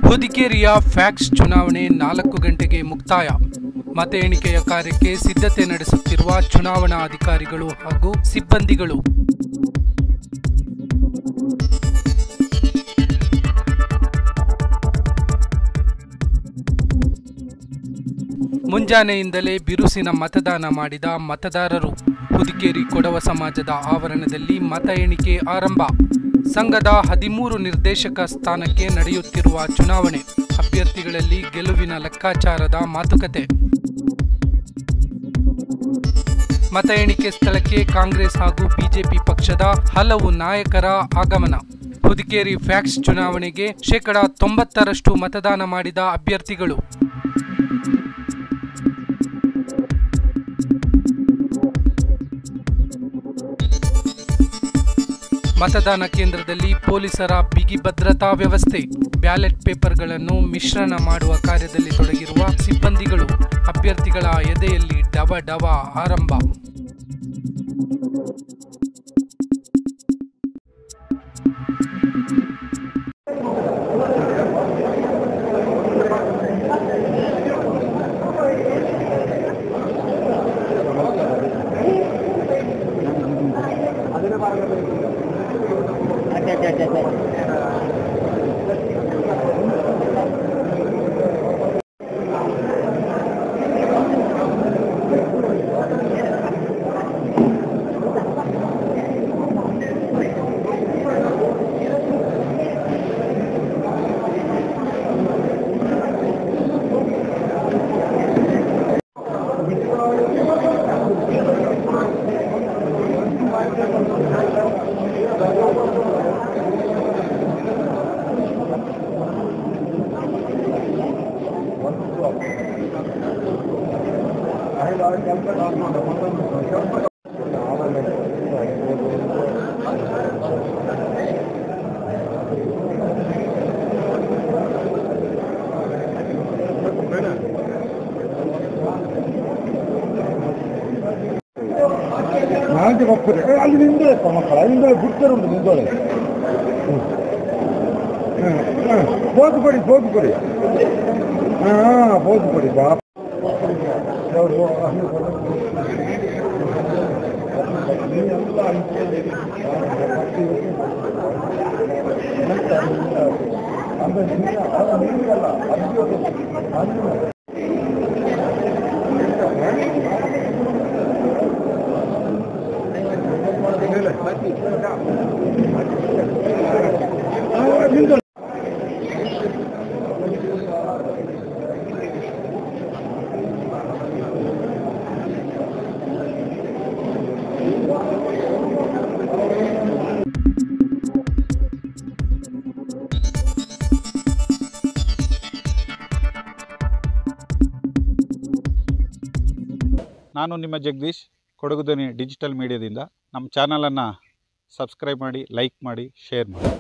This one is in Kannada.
ಹೊದಿಕೇರಿಯ ಫ್ಯಾಕ್ಸ್ ಚುನಾವಣೆ 4 ಗಂಟೆಗೆ ಮುಕ್ತಾಯ. ಮತ ಎಣಿಕೆಯ ಕಾರ್ಯಕ್ಕೆ ಸಿದ್ಧತೆ ನಡೆಸುತ್ತಿರುವ ಚುನಾವಣಾ ಅಧಿಕಾರಿಗಳು ಹಾಗೂ ಸಿಬ್ಬಂದಿಗಳು. ಮುಂಜಾನೆಯಿಂದಲೇ ಬಿರುಸಿನ ಮತದಾನ ಮಾಡಿದ ಮತದಾರರು. ಹೊದಿಕೇರಿ ಕೊಡವ ಸಮಾಜದ ಆವರಣದಲ್ಲಿ ಮತ ಎಣಿಕೆ ಆರಂಭ. ಸಂಘದ 13 ನಿರ್ದೇಶಕ ಸ್ಥಾನಕ್ಕೆ ನಡೆಯುತ್ತಿರುವ ಚುನಾವಣೆ. ಅಭ್ಯರ್ಥಿಗಳಲ್ಲಿ ಗೆಲುವಿನ ಲೆಕ್ಕಾಚಾರದ ಮಾತುಕತೆ. ಮತ ಎಣಿಕೆ ಸ್ಥಳಕ್ಕೆ ಕಾಂಗ್ರೆಸ್ ಹಾಗೂ ಬಿಜೆಪಿ ಪಕ್ಷದ ಹಲವು ನಾಯಕರ ಆಗಮನ. ಹೊದಿಕೇರಿ ಫ್ಯಾಕ್ಸ್ ಚುನಾವಣೆಗೆ 90% ಮತದಾನ ಮಾಡಿದ ಅಭ್ಯರ್ಥಿಗಳು. ಮತದಾನ ಕೇಂದ್ರದಲ್ಲಿ ಪೊಲೀಸರ ಬಿಗಿ ಭದ್ರತಾ ವ್ಯವಸ್ಥೆ. ಬ್ಯಾಲೆಟ್ ಪೇಪರ್ಗಳನ್ನು ಮಿಶ್ರಣ ಮಾಡುವ ಕಾರ್ಯದಲ್ಲಿ ತೊಡಗಿರುವ ಸಿಬ್ಬಂದಿಗಳು. ಅಭ್ಯರ್ಥಿಗಳ ಎದೆಯಲ್ಲಿ ಡವ ಡವ ಆರಂಭ. ನಾಲ್ಕು ಹೋಗ್ತಾರೆ ಅಲ್ಲಿ ನಿಂದೋಳಪ್ಪ ಮಕ್ಕಳ ನಿಂದೋಳೆ ಬಿಡ್ತಾರೆ ಉಂಟು ನಿಂದೋಳೆ ಪೋದು ಕೊಡಿ ಹಾಂ ಪೋದು ಕೊಡಿ ಬಾ ನಾನು ನಿಮ್ಮ ಜಗದೀಶ್, ಕೊಡಗು ಧ್ವನಿ ಡಿಜಿಟಲ್ ಮೀಡಿಯಾದಿಂದ. ನಮ್ಮ ಚಾನಲನ್ನು ಸಬ್ಸ್ಕ್ರೈಬ್ ಮಾಡಿ, ಲೈಕ್ ಮಾಡಿ, ಶೇರ್ ಮಾಡಿ.